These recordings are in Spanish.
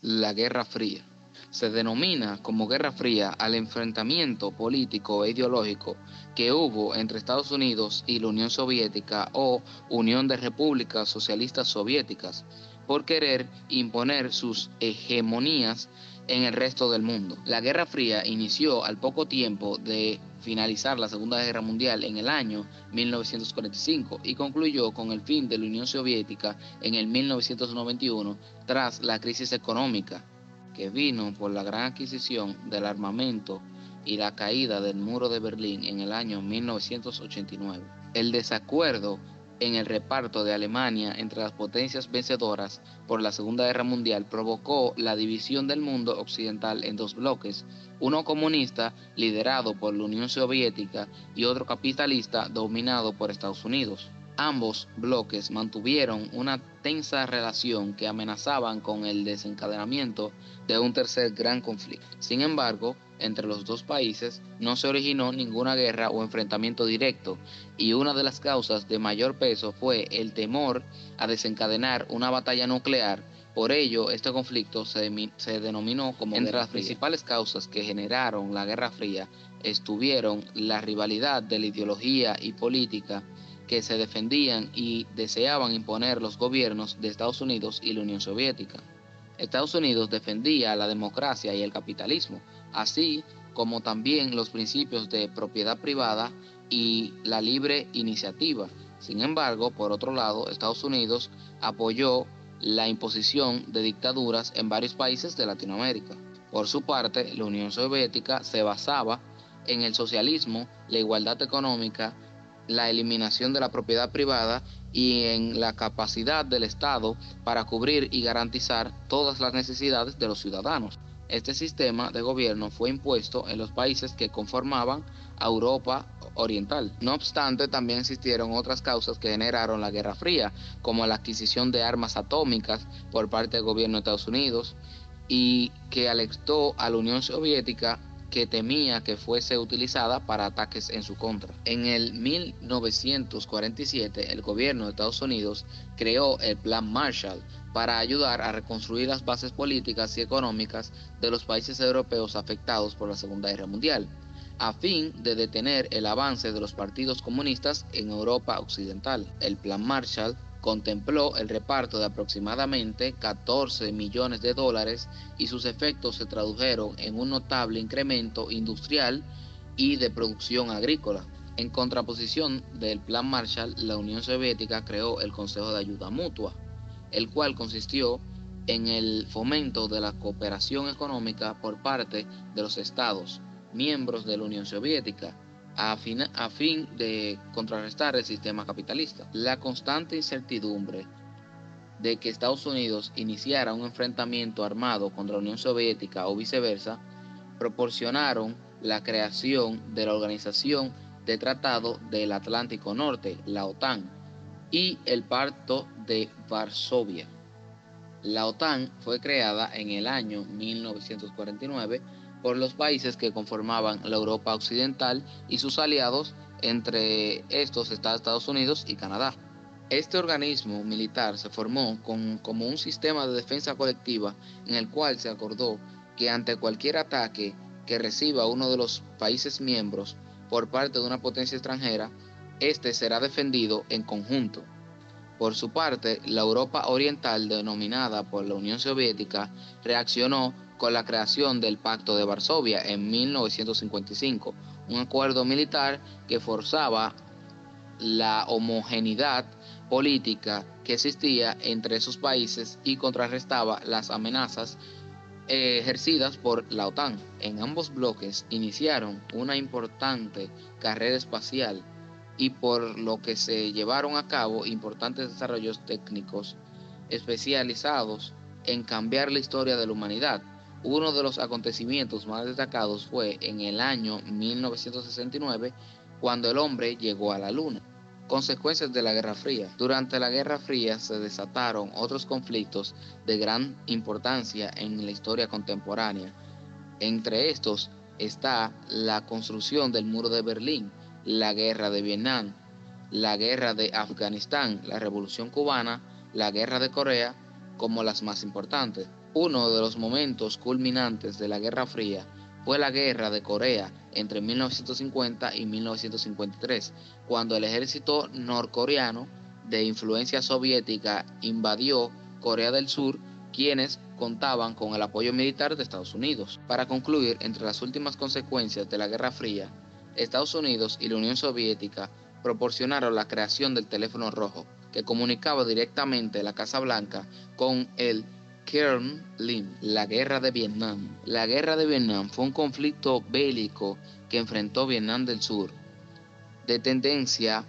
La Guerra Fría. Se denomina como Guerra Fría al enfrentamiento político e ideológico que hubo entre Estados Unidos y la Unión Soviética o Unión de Repúblicas Socialistas Soviéticas por querer imponer sus hegemonías en el resto del mundo. La Guerra Fría inició al poco tiempo de finalizar la Segunda Guerra Mundial en el año 1945 y concluyó con el fin de la Unión Soviética en el 1991 tras la crisis económica que vino por la gran adquisición del armamento y la caída del muro de Berlín en el año 1989. El desacuerdo en el reparto de Alemania entre las potencias vencedoras por la Segunda Guerra Mundial provocó la división del mundo occidental en dos bloques, uno comunista liderado por la Unión Soviética y otro capitalista dominado por Estados Unidos. Ambos bloques mantuvieron una tensa relación que amenazaban con el desencadenamiento de un tercer gran conflicto. Sin embargo, entre los dos países no se originó ninguna guerra o enfrentamiento directo, y una de las causas de mayor peso fue el temor a desencadenar una batalla nuclear. Por ello, este conflicto se denominó como Entre las principales causas que generaron la Guerra Fría estuvieron la rivalidad de la ideología y política que se defendían y deseaban imponer los gobiernos de Estados Unidos y la Unión Soviética. Estados Unidos defendía la democracia y el capitalismo, así como también los principios de propiedad privada y la libre iniciativa. Sin embargo, por otro lado, Estados Unidos apoyó la imposición de dictaduras en varios países de Latinoamérica. Por su parte, la Unión Soviética se basaba en el socialismo, la igualdad económica, la eliminación de la propiedad privada y en la capacidad del Estado para cubrir y garantizar todas las necesidades de los ciudadanos. Este sistema de gobierno fue impuesto en los países que conformaban a Europa Oriental. No obstante, también existieron otras causas que generaron la Guerra Fría, como la adquisición de armas atómicas por parte del gobierno de Estados Unidos y que alertó a la Unión Soviética que temía que fuese utilizada para ataques en su contra. En el 1947, el gobierno de Estados Unidos creó el Plan Marshall para ayudar a reconstruir las bases políticas y económicas de los países europeos afectados por la Segunda Guerra Mundial, a fin de detener el avance de los partidos comunistas en Europa Occidental. El Plan Marshall contempló el reparto de aproximadamente 14 millones de dólares y sus efectos se tradujeron en un notable incremento industrial y de producción agrícola. En contraposición del Plan Marshall, la Unión Soviética creó el Consejo de Ayuda Mutua, el cual consistió en el fomento de la cooperación económica por parte de los estados miembros de la Unión Soviética, a fin de contrarrestar el sistema capitalista. La constante incertidumbre de que Estados Unidos iniciara un enfrentamiento armado contra la Unión Soviética o viceversa, proporcionaron la creación de la Organización de Tratado del Atlántico Norte, la OTAN, y el Pacto de Varsovia. La OTAN fue creada en el año 1949 por los países que conformaban la Europa Occidental y sus aliados, entre estos está Estados Unidos y Canadá. Este organismo militar se formó como un sistema de defensa colectiva en el cual se acordó que ante cualquier ataque que reciba uno de los países miembros por parte de una potencia extranjera, este será defendido en conjunto. Por su parte, la Europa Oriental, denominada por la Unión Soviética, reaccionó con la creación del Pacto de Varsovia en 1955, un acuerdo militar que forzaba la homogeneidad política que existía entre esos países y contrarrestaba las amenazas ejercidas por la OTAN. En ambos bloques iniciaron una importante carrera espacial y por lo que se llevaron a cabo importantes desarrollos técnicos especializados en cambiar la historia de la humanidad. Uno de los acontecimientos más destacados fue en el año 1969, cuando el hombre llegó a la Luna. Consecuencias de la Guerra Fría. Durante la Guerra Fría se desataron otros conflictos de gran importancia en la historia contemporánea. Entre estos está la construcción del muro de Berlín, la Guerra de Vietnam, la Guerra de Afganistán, la Revolución Cubana, la Guerra de Corea, como las más importantes. Uno de los momentos culminantes de la Guerra Fría fue la Guerra de Corea entre 1950 y 1953, cuando el ejército norcoreano de influencia soviética invadió Corea del Sur, quienes contaban con el apoyo militar de Estados Unidos. Para concluir, entre las últimas consecuencias de la Guerra Fría, Estados Unidos y la Unión Soviética proporcionaron la creación del teléfono rojo, que comunicaba directamente la Casa Blanca con el Kremlin. La Guerra de Vietnam. La Guerra de Vietnam fue un conflicto bélico que enfrentó Vietnam del Sur, de tendencia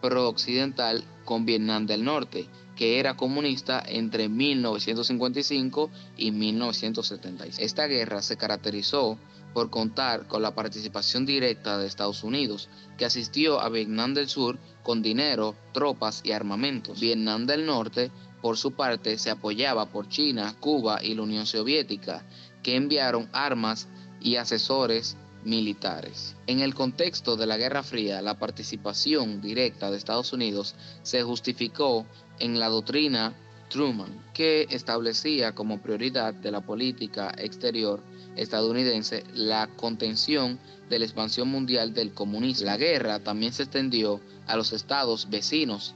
pro-occidental, con Vietnam del Norte, que era comunista entre 1955 y 1976. Esta guerra se caracterizó por contar con la participación directa de Estados Unidos, que asistió a Vietnam del Sur con dinero, tropas y armamentos. Vietnam del Norte, por su parte, se apoyaba por China, Cuba y la Unión Soviética, que enviaron armas y asesores militares. En el contexto de la Guerra Fría, la participación directa de Estados Unidos se justificó en la doctrina Truman, que establecía como prioridad de la política exterior estadounidense la contención de la expansión mundial del comunismo. La guerra también se extendió a los estados vecinos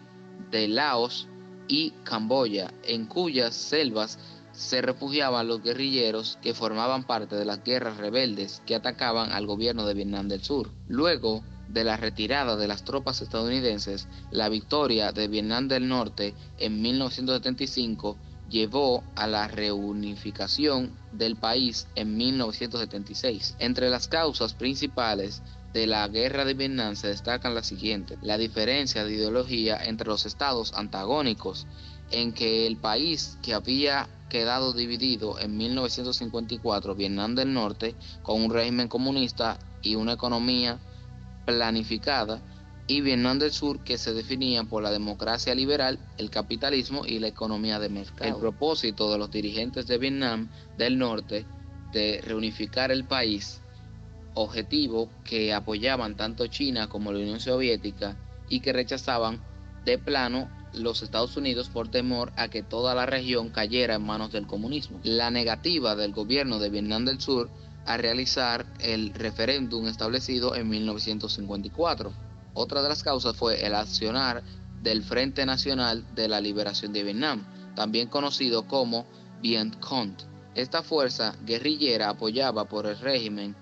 de Laos y Camboya, en cuyas selvas se refugiaban los guerrilleros que formaban parte de las guerras rebeldes que atacaban al gobierno de Vietnam del Sur. Luego de la retirada de las tropas estadounidenses, la victoria de Vietnam del Norte en 1975 llevó a la reunificación del país en 1976. Entre las causas principales de la guerra de Vietnam se destacan las siguientes: la diferencia de ideología entre los estados antagónicos, en que el país que había quedado dividido en 1954, Vietnam del Norte, con un régimen comunista y una economía planificada, y Vietnam del Sur, que se definía por la democracia liberal, el capitalismo y la economía de mercado. El propósito de los dirigentes de Vietnam del Norte de reunificar el país, objetivo que apoyaban tanto China como la Unión Soviética y que rechazaban de plano los Estados Unidos por temor a que toda la región cayera en manos del comunismo. La negativa del gobierno de Vietnam del Sur a realizar el referéndum establecido en 1954. Otra de las causas fue el accionar del Frente Nacional de la Liberación de Vietnam, también conocido como Viet Cong. Esta fuerza guerrillera apoyada por el régimen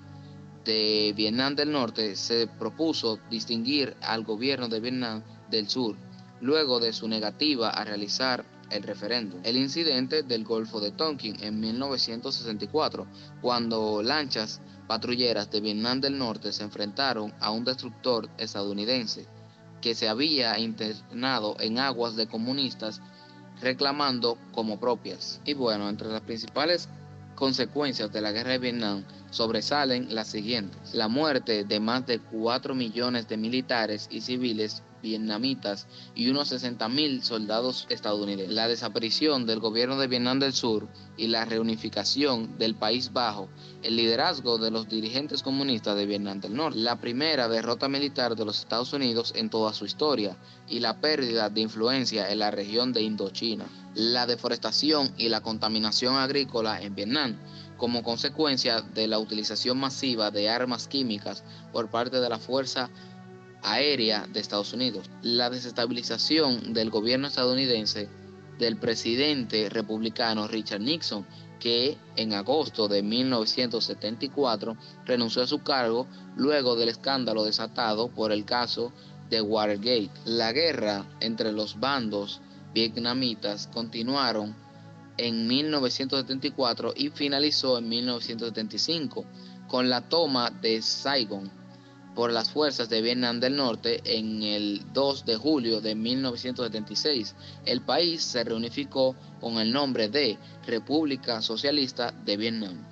de Vietnam del Norte se propuso distinguir al gobierno de Vietnam del Sur luego de su negativa a realizar el referéndum. El incidente del Golfo de Tonkin en 1964, cuando lanchas patrulleras de Vietnam del Norte se enfrentaron a un destructor estadounidense que se había internado en aguas de comunistas reclamando como propias. Y bueno, entre las principales consecuencias de la guerra de Vietnam sobresalen las siguientes: la muerte de más de 4 millones de militares y civiles vietnamitas y unos 60.000 soldados estadounidenses, la desaparición del gobierno de Vietnam del Sur y la reunificación del País Bajo, el liderazgo de los dirigentes comunistas de Vietnam del Norte, la primera derrota militar de los Estados Unidos en toda su historia y la pérdida de influencia en la región de Indochina, la deforestación y la contaminación agrícola en Vietnam, como consecuencia de la utilización masiva de armas químicas por parte de la Fuerza Aérea de Estados Unidos, la desestabilización del gobierno estadounidense del presidente republicano Richard Nixon, que en agosto de 1974 renunció a su cargo luego del escándalo desatado por el caso de Watergate. La guerra entre los bandos vietnamitas continuaron en 1974 y finalizó en 1975 con la toma de Saigón por las fuerzas de Vietnam del Norte en el 2 de julio de 1976. El país se reunificó con el nombre de República Socialista de Vietnam.